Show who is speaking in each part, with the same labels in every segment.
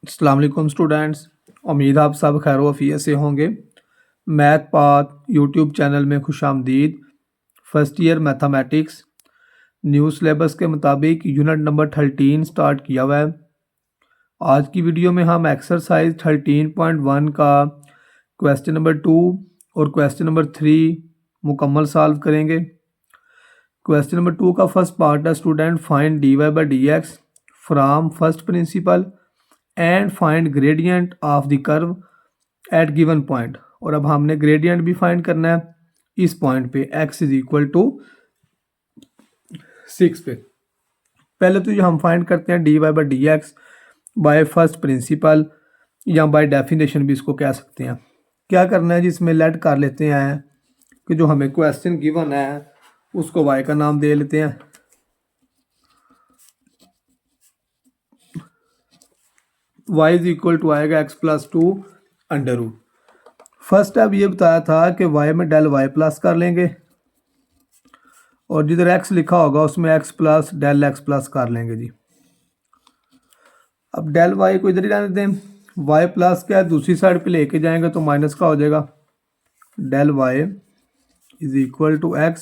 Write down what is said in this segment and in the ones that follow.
Speaker 1: अस्सलाम वालेकुम स्टूडेंट्स। उम्मीद आप सब खैर वफ़ियत से होंगे। मैथ पाथ यूट्यूब चैनल में खुशामदीद। First year mathematics new syllabus के मुताबिक यूनिट नंबर 13 स्टार्ट किया हुआ है। आज की वीडियो में हम एक्सरसाइज 13.1 का क्वेश्चन नंबर 2 और क्वेश्चन नंबर 3 मुकम्मल सॉल्व करेंगे। क्वेश्चन नंबर 2 का फर्स्ट पार्ट है student find d y by d x from first principle and find gradient of the curve at given point. और अब हमने ग्रेडियंट भी फाइंड करना है इस पॉइंट पे x इज इक्वल टू 6 पे। पहले तो ये हम फाइंड करते हैं d y by d x by first principle या बाय डेफिनेशन भी इसको कह सकते हैं। क्या करना है जिसमें लेट कर लेते हैं कि जो हमें क्वेश्चन गिवन है उसको y का नाम दे लेते हैं। y इज इक्वल टू आएगा x plus 2 under root. First अब ये बताया था कि y में डेल y प्लस कर लेंगे और जिधर x लिखा होगा उसमें x plus del x plus कर लेंगे जी। अब डेल y को इधर ही रहने दें। y प्लस क्या है दूसरी साइड पे लेके जाएंगे तो माइनस का हो जाएगा। Del y is equal to x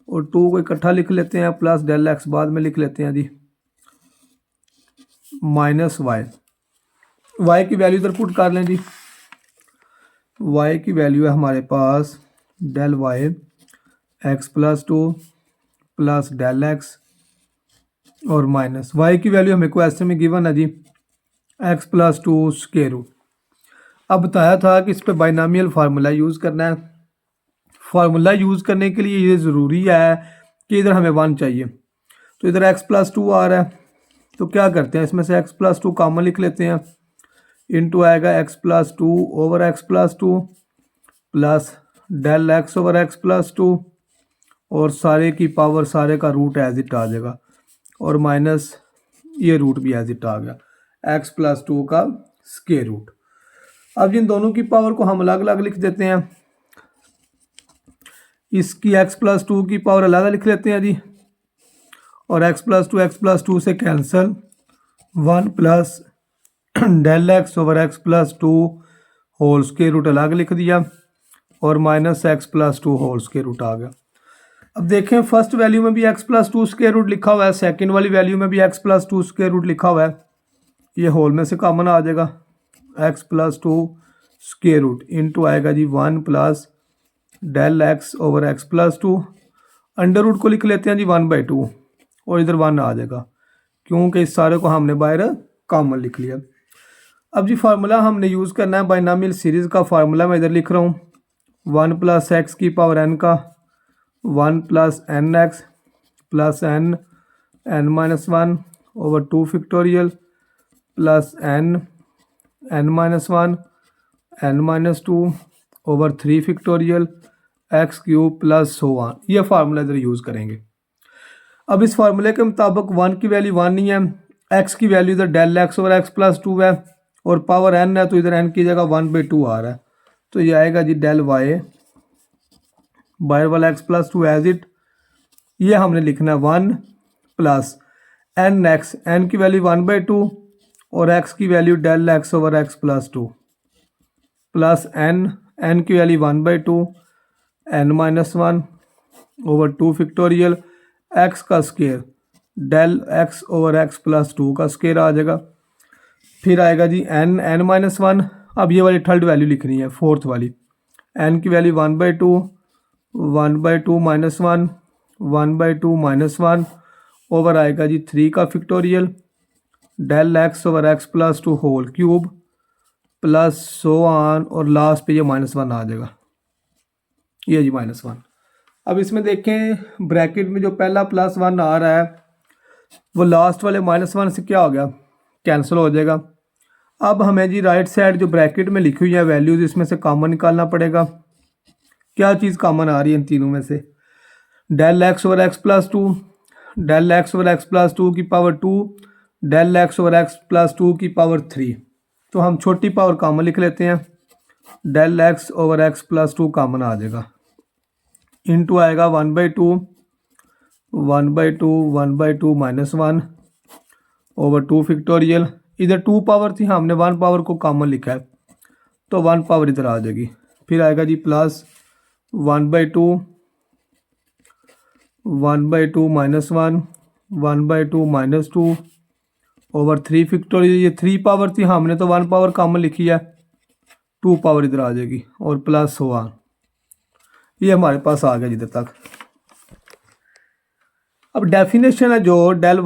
Speaker 1: और 2 को इकट्ठा लिख लेते हैं प्लस डेल x बाद में लिख लेते हैं जी माइनस y की वैल्यू इधर पुट कर लें जी। y की वैल्यू है हमारे पास del y x plus 2 plus del x और माइनस y की वैल्यू हमें क्वेश्चन में गिवन है जी x प्लस 2 स्क्वायर रूट। अब बताया था कि इस पर बाइनोमियल फार्मूला यूज़ करना है। फार्मूला यूज़ करने के लिए ये ज़रूरी है कि इधर हमें 1 चाहिए, तो इधर x प्लस 2 आ रहा है तो क्या करते हैं इसमें से x प्लस 2 कॉमन लिख लेते हैं। इनटू आएगा x plus 2 over x plus 2 plus del x over x plus 2 और सारे की पावर सारे का रूट एज इट आ जाएगा और माइनस ये रूट भी एज इट आ गया x प्लस 2 का स्क्वायर रूट। अब जिन दोनों की पावर को हम अलग अलग लिख देते हैं। इसकी x प्लस 2 की पावर अलग लिख लेते हैं जी और x प्लस 2 से cancel 1 plus del x over x plus 2 whole square root अलग लिख दिया और minus x plus 2 whole square root आ गया। अब देखें फर्स्ट वैल्यू में भी एक्स प्लस 2 स्क्वायर रूट लिखा हुआ है, सेकंड वाली वैल्यू में भी एक्स प्लस 2 स्क्वायर रूट लिखा हुआ है। ये होल में से कॉमन आ जाएगा x plus 2 square root into आएगा जी 1 plus del x over x plus 2 under root को लिख लेते हैं जी 1/2 और इधर 1 आ जाएगा क्योंकि इस सारे को हमने बाहर कॉमन लिख लिया। अब जी फार्मूला हमने यूज़ करना है बाइनोमियल सीरीज़ का फार्मूला मैं इधर लिख रहा हूँ 1 प्लस एक्स की पावर n का 1 plus n x plus n minus 1 over 2 factorial plus n minus 1 n minus 2 over 3 factorial x cube plus so on. ये फार्मूला इधर यूज़ करेंगे। अब इस फार्मूले के मुताबिक 1 की वैल्यू 1 नहीं है, x की वैल्यू इधर del x over x plus 2 है और पावर n है तो इधर n की जगह 1/2 आ रहा है तो ये आएगा जी डेल y बाहर वाला x प्लस 2 एज इट। ये हमने लिखना है 1 प्लस एन एक्स, n की वैल्यू 1/2 और x की value del x over x plus 2 plus n की value 1/2 n minus 1 over 2 factorial x का square del x over x plus 2 का स्क्वायर आ जाएगा। फिर आएगा जी n माइनस 1। अब ये वाली थर्ड वैल्यू लिखनी है फोर्थ वाली, n की वैल्यू 1/2 माइनस 1 1/2 माइनस 1 ओवर आएगा जी 3 का factorial del x over x plus 2 whole cube plus so on और लास्ट पे ये -1 आ जाएगा। ये जी -1। अब इसमें देखें ब्रैकेट में जो पहला +1 आ रहा है वो लास्ट वाले -1 से क्या हो गया कैंसिल हो जाएगा। अब हमें जी राइट साइड जो ब्रैकेट में लिखी हुई है वैल्यूज़ इसमें से कॉमन निकालना पड़ेगा। क्या चीज़ कॉमन आ रही है इन तीनों में से? Del x over x plus 2 del x over x plus 2 की power 2 del x over x plus 2 की पावर 3। तो हम छोटी पावर कॉमन लिख लेते हैं, del x over x plus 2 common आ जाएगा इनटू आएगा 1/2 माइनस 1 ओवर 2 फैक्टोरियल इधर 2 पावर थी, हमने 1 पावर को कॉमन लिखा है तो 1 पावर इधर आ जाएगी। फिर आएगा जी प्लस 1/2, 1/2 -1, 1/2 -2 ओवर 3 फैक्टोरियल। ये 3 पावर थी, हमने तो 1 पावर कॉमन लिखी है, 2 पावर इधर आ जाएगी और प्लस 1। ये हमारे पास आ गया जिधर तक। अब डेफिनेशन है जो डेल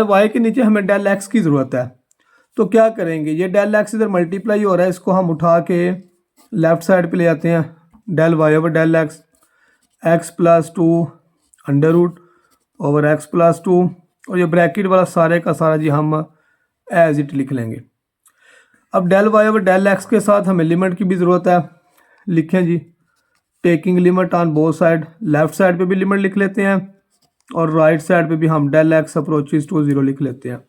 Speaker 1: वाई के नीचे हमें डेल एक्स की ज़रूरत है। तो क्या करेंगे, ये डेल एक्स इधर मल्टीप्लाई हो रहा है, इसको हम उठा के लेफ़्ट साइड पे ले आते हैं। Del y over del x, x plus 2 under root over x plus 2, और ये ब्रैकेट वाला सारे का सारा जी हम एज इट लिख लेंगे। अब del y over del x के साथ हमें लिमिट की भी ज़रूरत है। लिखें जी, taking limit on both side, left side पे भी लिमिट लिख लेते हैं और राइट साइड पे भी हम डेल एक्स अप्रोचेज टू 0 लिख लेते हैं।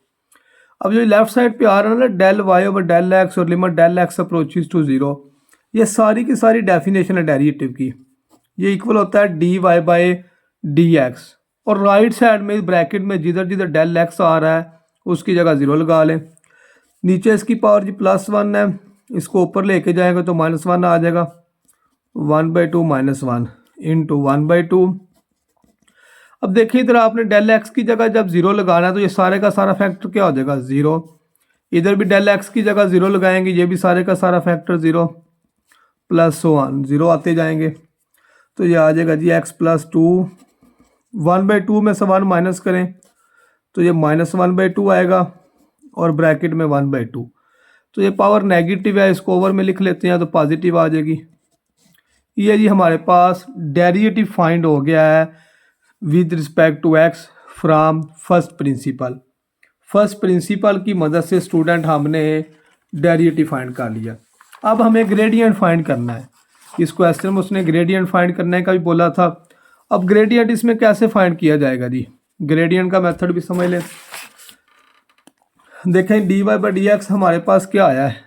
Speaker 1: अब जो लेफ़्ट साइड पे आ रहा है ना del y over del x और limit del x approaches to 0, ये सारी की सारी डेफिनेशन है डेरिवेटिव की। ये इक्वल होता है d y by d x, और राइट साइड में ब्रैकेट में जिधर जिधर डेल एक्स आ रहा है उसकी जगह 0 लगा लें। नीचे इसकी पावर जी +1 है, इसको ऊपर लेके जाएगा तो -1 आ जाएगा। 1/2 -1 इंटू 1/2। अब देखिए इधर आपने डेल एक्स की जगह जब 0 लगाना है तो ये सारे का सारा फैक्टर क्या हो जाएगा 0। इधर भी डेल एक्स की जगह 0 लगाएंगे, ये भी सारे का सारा फैक्टर 0 प्लस 1 0 आते जाएंगे। तो ये आ जाएगा जी x प्लस 2, 1/2 में से 1 माइनस करें तो ये -1/2 आएगा और ब्रैकेट में 1/2। तो ये पावर नेगेटिव है, इसको ओवर में लिख लेते हैं तो पॉजिटिव आ जाएगी। ये जी हमारे पास डेरिवेटिव फाइंड हो गया है with respect to x from first principle. First principle की मदद से स्टूडेंट हमने डेरिवेटिव फाइंड कर लिया। अब हमें ग्रेडियंट फाइंड करना है। इस क्वेश्चन में उसने ग्रेडियंट फाइंड करने का भी बोला था। अब ग्रेडियंट इसमें कैसे फाइंड किया जाएगा जी, ग्रेडियंट का मेथड भी समझ लें। देखें d y by d x हमारे पास क्या आया है,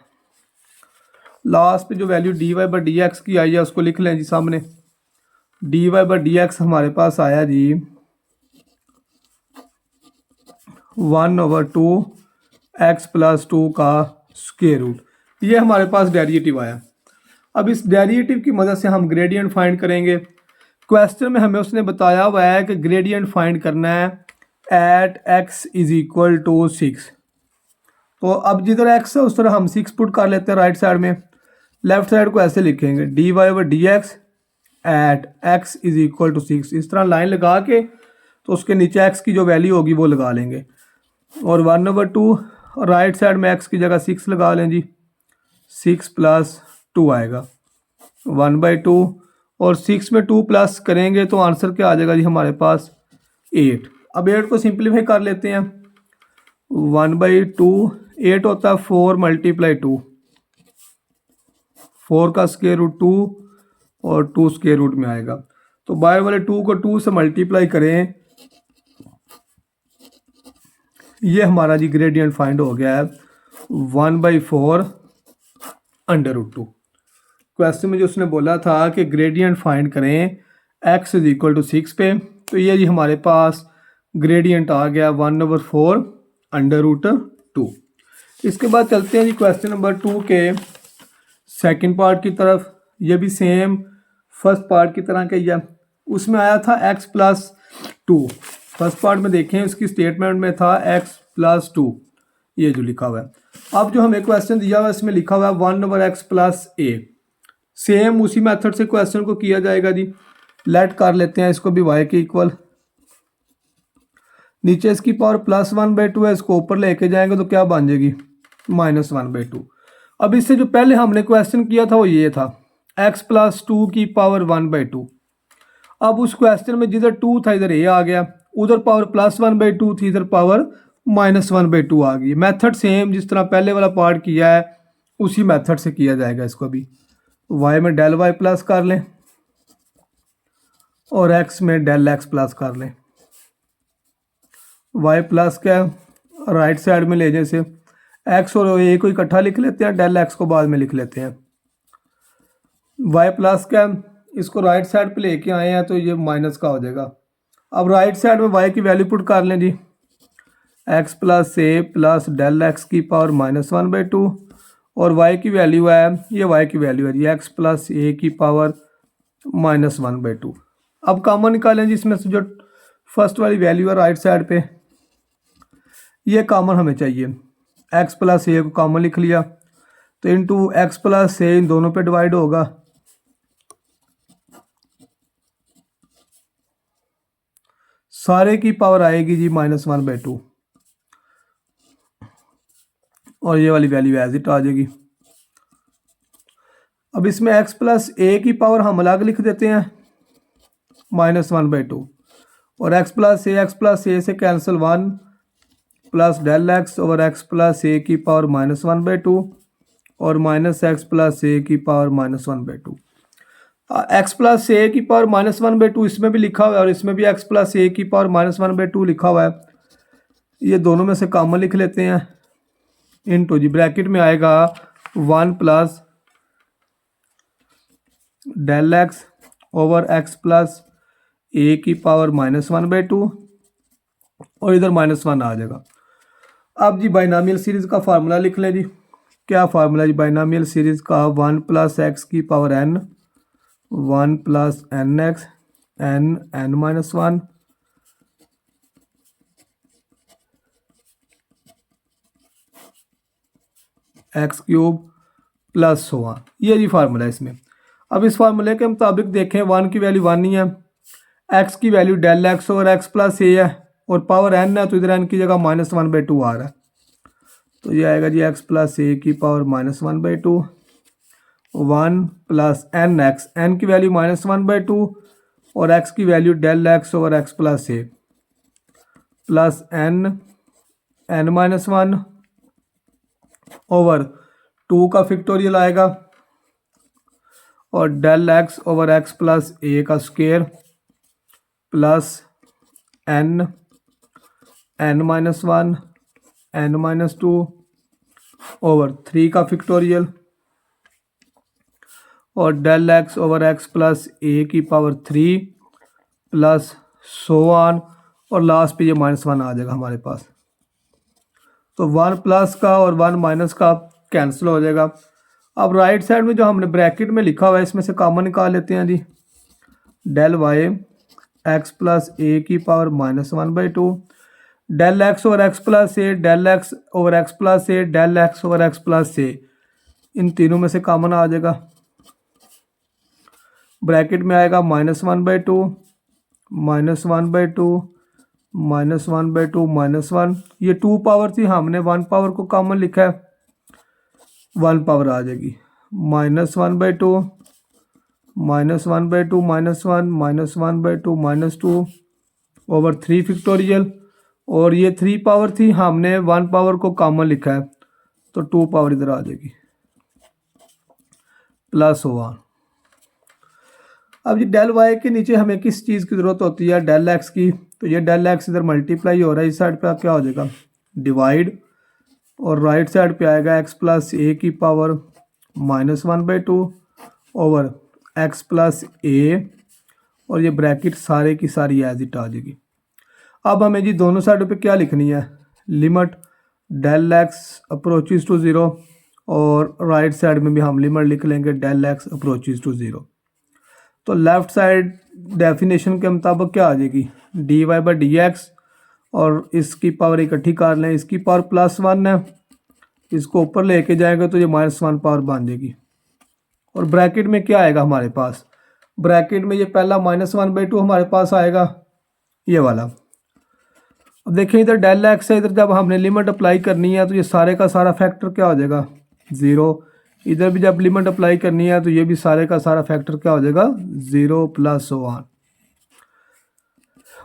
Speaker 1: लास्ट पे जो value d y by d x की आई है उसको लिख लें जी सामने। D y by d x हमारे पास आया जी 1/2 x प्लस 2 का स्क्वायर रूट। ये हमारे पास डेरिवेटिव आया। अब इस डेरिवेटिव की मदद से हम ग्रेडियंट फाइंड करेंगे। क्वेश्चन में हमें उसने बताया हुआ है कि ग्रेडियंट फाइंड करना है at x is equal to 6। तो अब जिधर x है उस तरह हम 6 पुट कर लेते हैं राइट साइड में। लेफ्ट साइड को ऐसे लिखेंगे d y over d x at x is equal to 6। इस तरह लाइन लगा के तो उसके नीचे x की जो वैल्यू होगी वो लगा लेंगे और 1/2 राइट साइड में x की जगह 6 लगा लें जी। 6 प्लस 2 आएगा 1/2 और 6 में 2 प्लस करेंगे तो आंसर क्या आ जाएगा जी हमारे पास 8। अब 8 को सिंप्लीफाई कर लेते हैं। 1/2 8 होता है 4 × 2, 4 का स्क्वायर रूट 2 और 2 स्क्वायर रूट में आएगा। तो बाय वाले 2 को 2 से मल्टीप्लाई करें, ये हमारा जी ग्रेडियंट फाइंड हो गया है 1/4 √2। क्वेश्चन में जो उसने बोला था कि ग्रेडियंट फाइंड करें x इज इक्वल टू 6 पे, तो ये जी हमारे पास ग्रेडियंट आ गया 1/4 √2। इसके बाद चलते हैं जी क्वेश्चन नंबर 2 के सेकंड पार्ट की तरफ। ये भी सेम फर्स्ट पार्ट की तरह का ही है। उसमें आया था x प्लस 2। फर्स्ट पार्ट में देखें उसकी स्टेटमेंट में था x प्लस 2, ये जो लिखा हुआ है। अब जो हमें क्वेश्चन दिया हुआ है इसमें लिखा हुआ है 1/x प्लस a। सेम उसी मेथड से क्वेश्चन को किया जाएगा जी। लेट कर लेते हैं इसको भी y के इक्वल। नीचे इसकी पावर +1/2 है, इसको ऊपर लेके जाएंगे तो क्या बन जाएगी -1/2। अब इससे जो पहले हमने क्वेश्चन किया था वो ये था x प्लस 2 की पावर 1/2। अब उस क्वेश्चन में जिधर 2 था इधर a आ गया, उधर पावर +1/2 थी, इधर पावर -1/2 आ गई। मेथड सेम जिस तरह पहले वाला पार्ट किया है उसी मेथड से किया जाएगा इसको भी। y में डेल y प्लस कर लें और x में डेल x प्लस कर लें। y प्लस क्या राइट साइड में ले जाए से x और a को इकट्ठा लिख लेते हैं, डेल x को बाद में लिख लेते हैं। y प्लस क्या इसको राइट साइड पे लेके आए हैं तो ये माइनस का हो जाएगा। अब राइट साइड में y की वैल्यू पुट कर लें जी। X plus a plus del x की पावर -1/2 और y की वैल्यू है, ये y की वैल्यू है जी एक्स प्लस ए की पावर -1/2। अब कॉमन निकालें जिसमें से जो फर्स्ट वाली वैल्यू है राइट साइड पे, ये कॉमन हमें चाहिए। एक्स प्लस ए को कॉमन लिख लिया तो इंटू एक्स प्लस ए इन दोनों पे डिवाइड होगा, सारे की पावर आएगी जी -1/2 और ये वाली वैल्यू एज इट आ जाएगी। अब इसमें एक्स प्लस ए की पावर हम अलग लिख देते हैं -1/2 और एक्स प्लस ए से cancel 1 plus del x over x plus a की पावर -1/2 और माइनस एक्स प्लस ए की पावर -1/2। एक्स प्लस ए की पावर -1/2 इसमें भी लिखा हुआ है और इसमें भी एक्स प्लस ए की पावर -1/2 लिखा हुआ है। ये दोनों में से कॉमन लिख लेते हैं इनटू जी ब्रैकेट में आएगा 1 plus del x over x plus a की पावर -1/2 और इधर -1 आ जाएगा। अब जी बाइनॉमियल सीरीज़ का फार्मूला लिख लें जी। क्या फार्मूला जी बाइनॉमियल सीरीज़ का? 1 प्लस एक्स की power n, 1 plus n x n-1 x cube plus 1, ये जी फार्मूला है इसमें। अब इस फार्मूले के मुताबिक देखें 1 की वैल्यू 1 ही है, एक्स की value del x over x plus a है और पावर n है तो इधर n की जगह -1/2 आ रहा है, तो ये आएगा जी एक्स प्लस ए की power -1/2, 1 plus n x, n की वैल्यू -1/2 और एक्स की value del x over x plus a plus n-1 over 2 का फैक्टोरियल आएगा और del x over x plus a का square plus n-1 n-2 over 3 का factorial और del x over x plus a की power 3 plus so on और last पे ये -1 आ जाएगा हमारे पास। तो 1 प्लस का और 1 माइनस का कैंसिल हो जाएगा। अब राइट साइड में जो हमने ब्रैकेट में लिखा हुआ है इसमें से कॉमन निकाल लेते हैं जी। Del y x plus a की power -1/2, del x over x plus a, del x over x plus a, del x over x plus a, इन तीनों में से कॉमन आ जाएगा। ब्रैकेट में आएगा -1/2 -1/2 -1/2 -1, ये 2 पावर थी, हमने 1 पावर को कॉमन लिखा है, 1 पावर आ जाएगी -1/2 -1/2 -1 -1/2 -2 ओवर 3 फैक्टोरियल और ये 3 पावर थी, हमने 1 पावर को कॉमन लिखा है तो 2 पावर इधर आ जाएगी प्लस 1। अब ये डेल वाई के नीचे हमें किस चीज़ की ज़रूरत होती है? डेल एक्स की, तो ये डेल एक्स इधर मल्टीप्लाई हो रहा है, इस साइड पे क्या हो जाएगा डिवाइड और राइट साइड पे आएगा एक्स प्लस ए की पावर -1/2 ओवर एक्स प्लस ए और ये ब्रैकेट सारे की सारी एज इट आ जाएगी। अब हमें जी दोनों साइडों पे क्या लिखनी है? Limit del x approaches to 0 और राइट साइड में भी हम लिमिट लिख लेंगे डेल एक्स अप्रोचेज टू 0। तो लेफ़्ट साइड डेफिनेशन के मुताबिक क्या आ जाएगी? dy/dx और इसकी पावर इकट्ठी कर लें, इसकी पावर +1 है, इसको ऊपर लेके जाएंगे तो ये -1 पावर बन जाएगी। और ब्रैकेट में क्या आएगा हमारे पास? ब्रैकेट में ये पहला -1/2 हमारे पास आएगा, ये वाला। अब देखें इधर डेल एक्स है, इधर जब हमने लिमिट अप्लाई करनी है तो ये सारे का सारा फैक्टर क्या हो जाएगा 0, इधर भी जब लिमिट अप्लाई करनी है तो ये भी सारे का सारा फैक्टर क्या हो जाएगा 0 प्लस 1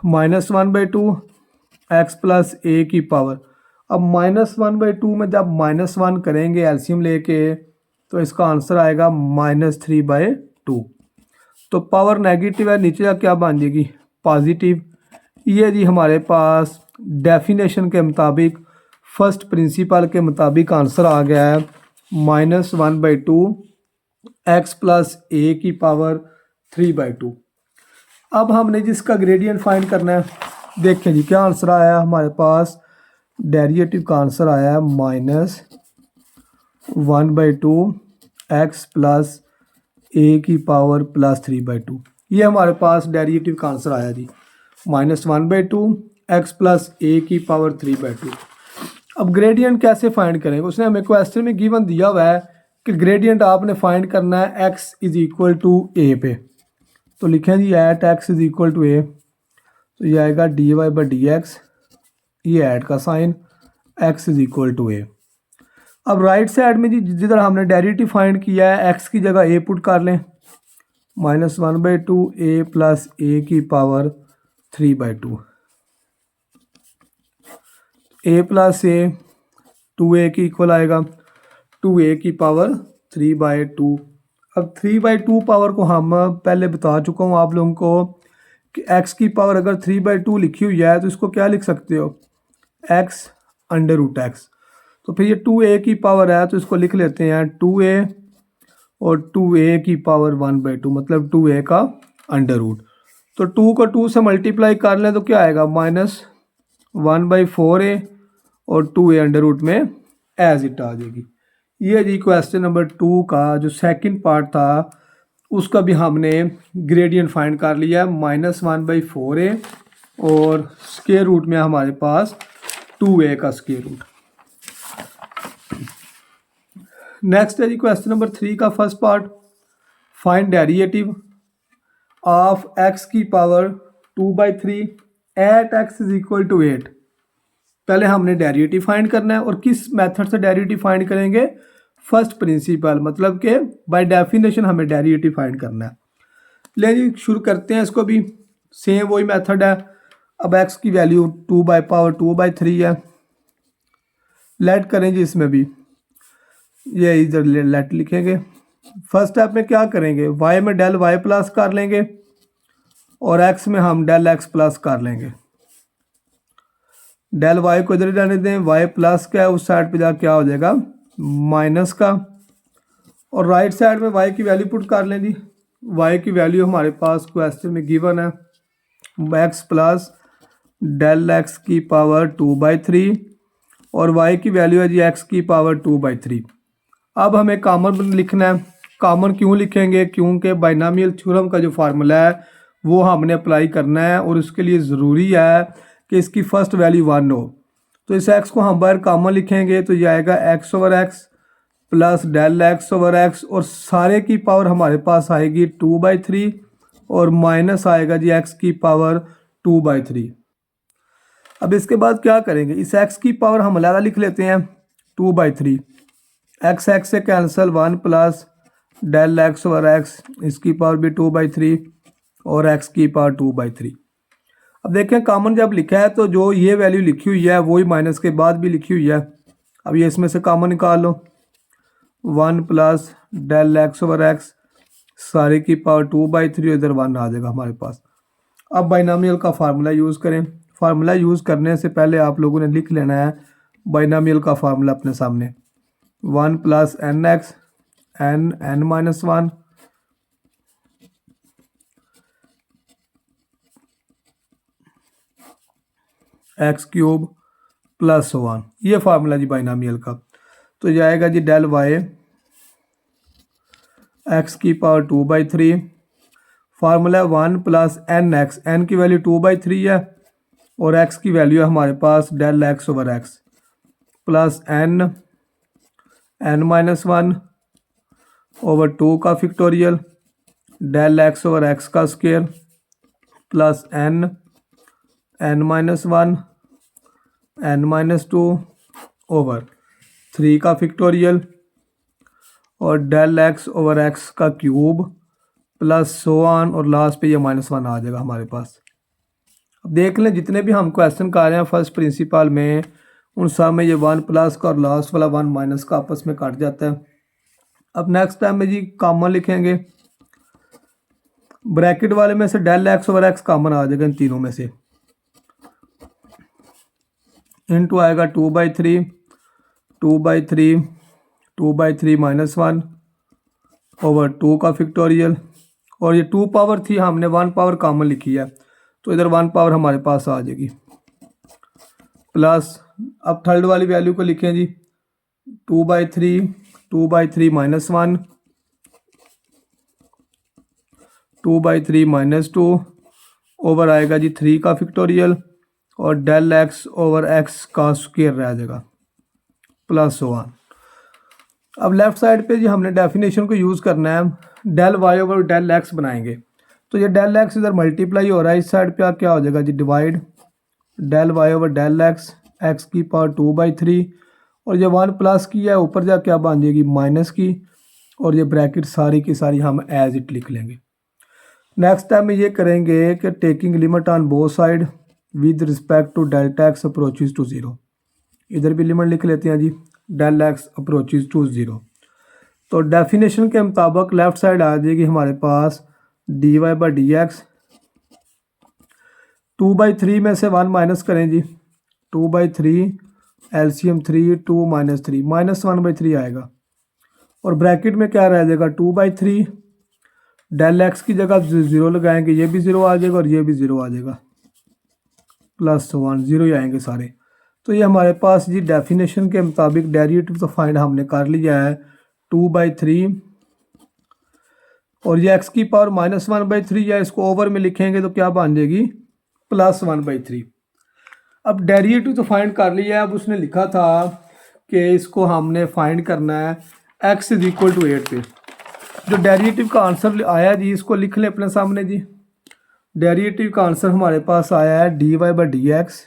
Speaker 1: -1/2 एक्स प्लस ए की पावर। अब -1/2 में जब -1 करेंगे एलसीएम लेके तो इसका आंसर आएगा -3/2। तो पावर नेगेटिव है, नीचे क्या बन जाएगी पॉजिटिव। ये जी हमारे पास डेफिनेशन के मुताबिक फर्स्ट प्रिंसिपल के मुताबिक आंसर आ गया है -1/2 एक्स प्लस ए की पावर 3/2। अब हमने जिसका ग्रेडियंट फाइंड करना है, देखें जी क्या आंसर आया हमारे पास डेरिवेटिव का आंसर आया है -1/2 एक्स प्लस ए की पावर +3/2। ये हमारे पास डेरिवेटिव का आंसर आया जी, -1/2 एक्स प्लस ए की पावर 3/2। अब ग्रेडियंट कैसे फाइंड करेंगे? उसने हमें क्वेश्चन में गिवन दिया हुआ है कि ग्रेडियंट आपने फाइंड करना है x is equal to a पे। तो लिखें जी at x is equal to a, तो ये आएगा dy/dx, ये ऐड का sign, x is equal to a. अब राइट साइड में जी जिधर हमने डेरिवेटिव फाइंड किया है x की जगह a पुट कर लें, -1/2 a प्लस ए की power 3/2। a plus A 2a की इक्वल आएगा 2a की पावर 3/2। अब 3/2 पावर को हम पहले बता चुका हूँ आप लोगों को कि x की पावर अगर 3/2 लिखी हुई है तो इसको क्या लिख सकते हो, x√x। तो फिर ये 2a की पावर है तो इसको लिख लेते हैं 2a और 2a की पावर 1/2, मतलब 2a का अंडर रूट। तो 2 को 2 से मल्टीप्लाई कर लें तो क्या आएगा, -1/4a और 2a अंडर रूट में एज इट आ जाएगी। ये जी क्वेश्चन नंबर 2 का जो सेकंड पार्ट था उसका भी हमने ग्रेडियंट फाइंड कर लिया है, -1/4a और स्क्वायर रूट में हमारे पास 2a का स्क्वायर रूट। नेक्स्ट है जी क्वेश्चन नंबर 3 का first part, find derivative of x की power 2/3 at x is equal to 8। पहले हमने डेरिवेटिव फाइंड करना है और किस मेथड से डेरिवेटिव फाइंड करेंगे, फर्स्ट प्रिंसिपल, मतलब कि बाय डेफिनेशन हमें डेरिवेटिव फाइंड करना है। ले जी शुरू करते हैं इसको भी, सेम वही मेथड है। अब x की वैल्यू 2/2/3 है, लेट करें जी इसमें भी, ये इधर लेट लिखेंगे। फर्स्ट स्टेप में क्या करेंगे, y में डेल y प्लस कर लेंगे और x में हम डेल x प्लस कर लेंगे। डेल y को इधर रहने दें, y प्लस क्या है उस साइड पे जाकर क्या हो जाएगा, माइनस का, और राइट साइड में y की वैल्यू पुट कर लें जी। y की वैल्यू हमारे पास क्वेश्चन में गिवन है x प्लस डेल x की पावर 2/3 और y की वैल्यू है जी x की पावर 2/3। अब हमें कॉमन लिखना है। कॉमन क्यों लिखेंगे, क्योंकि बाइनोमियल थ्योरम का जो फार्मूला है वो हमने अप्लाई करना है और उसके लिए ज़रूरी है कि इसकी फर्स्ट वैल्यू 1 हो। तो इस x को हम बाहर कॉमन लिखेंगे तो ये आएगा x/x प्लस डेल x/x और सारे की पावर हमारे पास आएगी 2/3 और माइनस आएगा जी x की पावर 2/3। अब इसके बाद क्या करेंगे, इस x की पावर हम अलग लिख लेते हैं 2/3, x से कैंसिल 1 प्लस डेल x/x, इसकी पावर भी 2/3 और x की पावर 2/3। अब देखें कॉमन जब लिखा है तो जो ये वैल्यू लिखी हुई है वही माइनस के बाद भी लिखी हुई है। अब ये इसमें से कॉमन निकाल लो, 1 प्लस डेल x/x सारे की पावर 2/3, इधर 1 आ जाएगा हमारे पास। अब बाइनोमियल का फार्मूला यूज़ करें। फार्मूला यूज़ करने से पहले आप लोगों ने लिख लेना है बाइनोमियल का फार्मूला अपने सामने, 1 plus nx n-1 x³ plus 1, ये फार्मूला जी बाइनोमियल का। तो जाएगा जी डेल y x की power 2/3, formula 1 plus nx, n की वैल्यू 2/3 है और x की वैल्यू है हमारे पास del x/x plus n-1 over 2 का फैक्टोरियल डेल x/x का square plus n-1 n-2 over 3 का फैक्टोरियल और डेल x/x का क्यूब प्लस सो ऑन और लास्ट पे ये -1 आ जाएगा हमारे पास। अब देख लें जितने भी हम क्वेश्चन कर रहे हैं फर्स्ट प्रिंसिपल में उन सब में ये 1 प्लस का और लास्ट वाला 1 माइनस का आपस में कट जाता है। अब नेक्स्ट टाइम में जी कॉमन लिखेंगे, ब्रैकेट वाले में से डेल x/x कॉमन आ जाएगा इन तीनों में से, इनटू आएगा 2/3 -1 ओवर 2 का फैक्टोरियल, और ये 2 पावर थी हमने 1 पावर कॉमन लिखी है तो इधर 1 पावर हमारे पास आ जाएगी, प्लस अब थर्ड वाली वैल्यू को लिखें जी 2/3, 2/3 -1, 2/3 -2 ओवर आएगा जी 3 का फैक्टोरियल और डेल एक्स ओवर एक्स का स्क्वायर रह जाएगा +1। अब लेफ्ट साइड पे जी हमने डेफिनेशन को यूज़ करना है, del y over del x बनाएंगे। तो ये डेल एक्स इधर मल्टीप्लाई हो रहा है, इस साइड पे क्या हो जाएगा जी divide del y over del x, x की पावर 2/3 और ये 1 प्लस की है ऊपर जा क्या बन जाएगी माइनस की, और ये ब्रैकेट सारी की सारी हम एज इट लिख लेंगे। नेक्स्ट टाइम में ये करेंगे कि taking limit on both side with respect to delta x approaches to 0। इधर भी लिमिट लिख लेते हैं जी डेल एक्स अप्रोचेज टू 0। तो डेफिनेशन के मुताबिक लेफ्ट साइड आ जाएगी हमारे पास dy/dx, 2/3 में से 1 माइनस करें जी 2/3 एलसीएम 3 2 -3 -1/3 आएगा और ब्रैकेट में क्या रह जाएगा 2/3 डेल एक्स की जगह 0 लगाएंगे, ये भी 0 आ जाएगा और ये भी 0 आ जाएगा +1 0 ही आएंगे सारे। तो ये हमारे पास जी डेफिनेशन के मुताबिक डेरिवेटिव तो फाइंड हमने कर लिया है 2/3 और ये x की पावर -1/3 या इसको ओवर में लिखेंगे तो क्या बन जाएगी +1/3। अब डेरिवेटिव तो फाइंड कर लिया है। अब उसने लिखा था कि इसको हमने फाइंड करना है x = 8 पे। जो डेरिवेटिव का आंसर आया जी इसको लिख लें अपने सामने जी। डेरिवेटिव का आंसर हमारे पास आया है dy/dx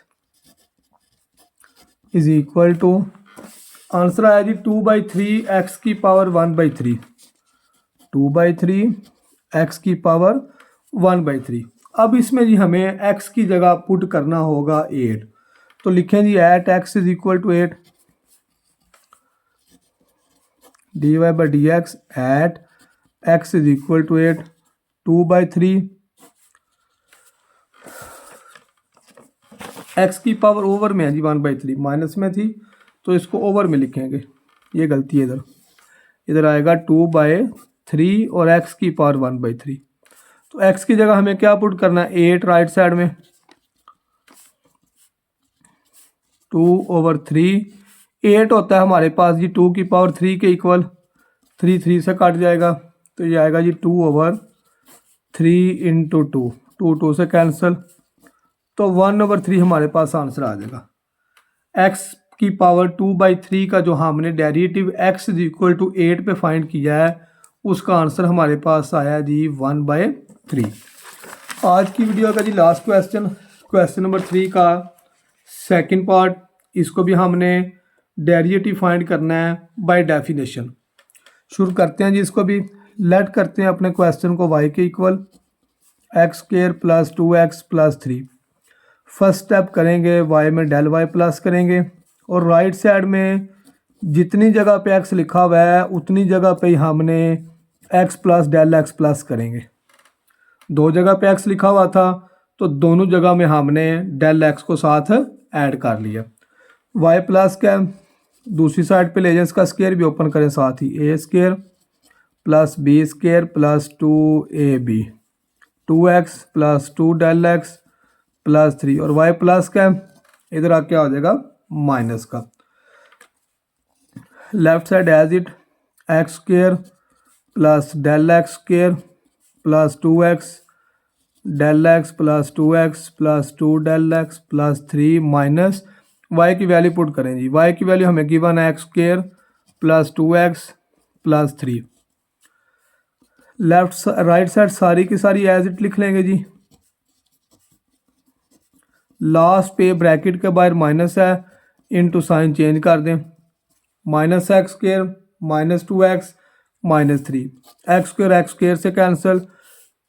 Speaker 1: = आंसर आया जी 2/3 x की पावर 1/3, 2/3 x की पावर 1/3। अब इसमें जी हमें x की जगह पुट करना होगा 8। तो लिखें जी at x = 8 dy/dx at x = 8 2/3 x की पावर ओवर में है जी 1/3, माइनस में थी तो इसको ओवर में लिखेंगे, ये गलती है इधर, इधर आएगा 2/3 और x की पावर 1/3। तो x की जगह हमें क्या पुट करना है 8 राइट साइड में 2/3 8 होता है हमारे पास जी 2 की पावर 3 के इक्वल, 3 3 से कट जाएगा तो ये आएगा जी 2/3 × 2, 2 2 से कैंसिल तो 1/3 हमारे पास आंसर आ जाएगा। x की पावर 2/3 का जो हमने डेरिवेटिव x = 8 पे फाइंड किया है उसका आंसर हमारे पास आया जी 1/3। आज की वीडियो का जी लास्ट क्वेश्चन नंबर 3 का सेकंड पार्ट, इसको भी हमने डेरिवेटिव फाइंड करना है बाय डेफिनेशन। शुरू करते हैं जी इसको भी। लेट करते हैं अपने क्वेश्चन को y के equal x² + 2x + 3। First step करेंगे y में डेल y प्लस करेंगे और राइट साइड में जितनी जगह पे x लिखा हुआ है उतनी जगह पे ही हमने x plus del x plus करेंगे। दो जगह पे x लिखा हुआ था तो दोनों जगह में हमने डेल x को साथ ऐड कर लिया। y प्लस क्या दूसरी साइड पे ले जाए, इसका स्क्वायर भी ओपन करें साथ ही a² + b² + 2ab 2x + 2 del x + 3 और y प्लस का इधर आ क्या हो जाएगा माइनस का। Left side as it x² + del x² + 2x del x + 2x + 2 del x + 3 minus y की वैल्यू पुट करें जी। y की वैल्यू हमें गिवन है x² + 2x + 3। Left right side सारी की सारी एज इट लिख लेंगे जी। लास्ट पे ब्रैकेट के बाहर माइनस है, इनटू साइन चेंज कर दें, -x² -2x -3 x² से कैंसिल,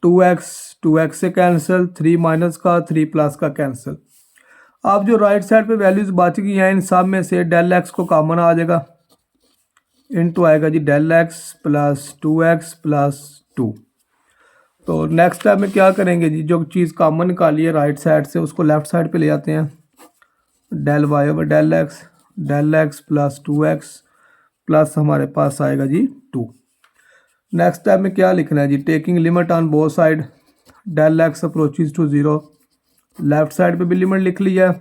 Speaker 1: 2x से कैंसिल, 3 माइनस का 3 प्लस का कैंसिल। अब जो राइट साइड पे वैल्यूज बच गई हैं इन सब में से डेल x को कॉमन आ जाएगा, इनटू आएगा जी डेल x + 2x + 2। तो नेक्स्ट स्टेप में क्या करेंगे जी, जो चीज़ कॉमन निकाली है राइट साइड से उसको लेफ्ट साइड पे ले जाते हैं। Del y over del x + 2x plus हमारे पास आएगा जी 2। नेक्स्ट स्टेप में क्या लिखना है जी, taking limit on both side del x approaches to 0। Left side पे भी लिमिट लिख लिया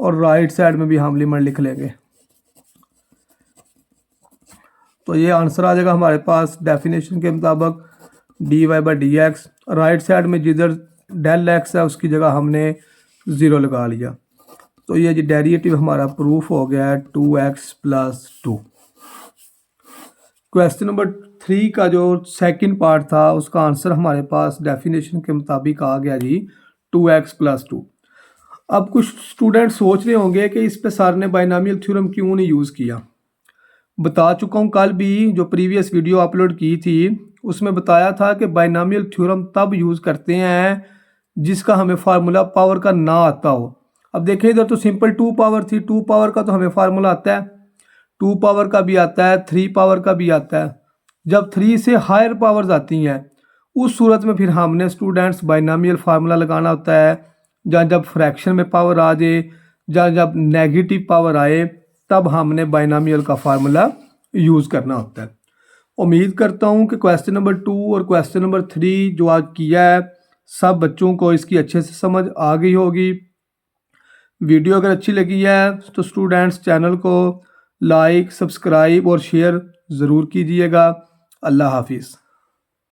Speaker 1: और राइट साइड में भी हम लिमिट लिख लेंगे। तो ये आंसर आ जाएगा हमारे पास डेफिनेशन के मुताबिक d y by d x. Right side में जिधर डेल एक्स है उसकी जगह हमने 0 लगा लिया। तो ये जी डेरिवेटिव हमारा प्रूफ हो गया है 2x+2। क्वेश्चन नंबर 3 का जो सेकंड पार्ट था उसका आंसर हमारे पास डेफिनेशन के मुताबिक आ गया जी 2x+2। अब कुछ स्टूडेंट सोच रहे होंगे कि इस पे सर ने बाइनोमियल थ्योरम क्यों नहीं यूज़ किया। बता चुका हूँ, कल भी जो प्रीवियस वीडियो अपलोड की थी उसमें बताया था कि बाइनोमियल थ्योरम तब यूज़ करते हैं जिसका हमें फार्मूला पावर का ना आता हो। अब देखें इधर तो सिंपल 2 पावर थी, 2 पावर का तो हमें फार्मूला आता है, 2 पावर का भी आता है, 3 पावर का भी आता है। जब 3 से हायर पावर्स आती हैं उस सूरत में फिर हमने स्टूडेंट्स बाइनोमियल फार्मूला लगाना होता है। जब फ्रैक्शन में पावर आ जाए, जब नेगेटिव पावर आए, तब हमने बाइनोमियल का फार्मूला यूज़ करना होता है। उम्मीद करता हूँ कि क्वेश्चन नंबर 2 और क्वेश्चन नंबर 3 जो आज किया है सब बच्चों को इसकी अच्छे से समझ आ गई होगी। वीडियो अगर अच्छी लगी है तो स्टूडेंट्स चैनल को लाइक, सब्सक्राइब और शेयर ज़रूर कीजिएगा। अल्लाह हाफिज़।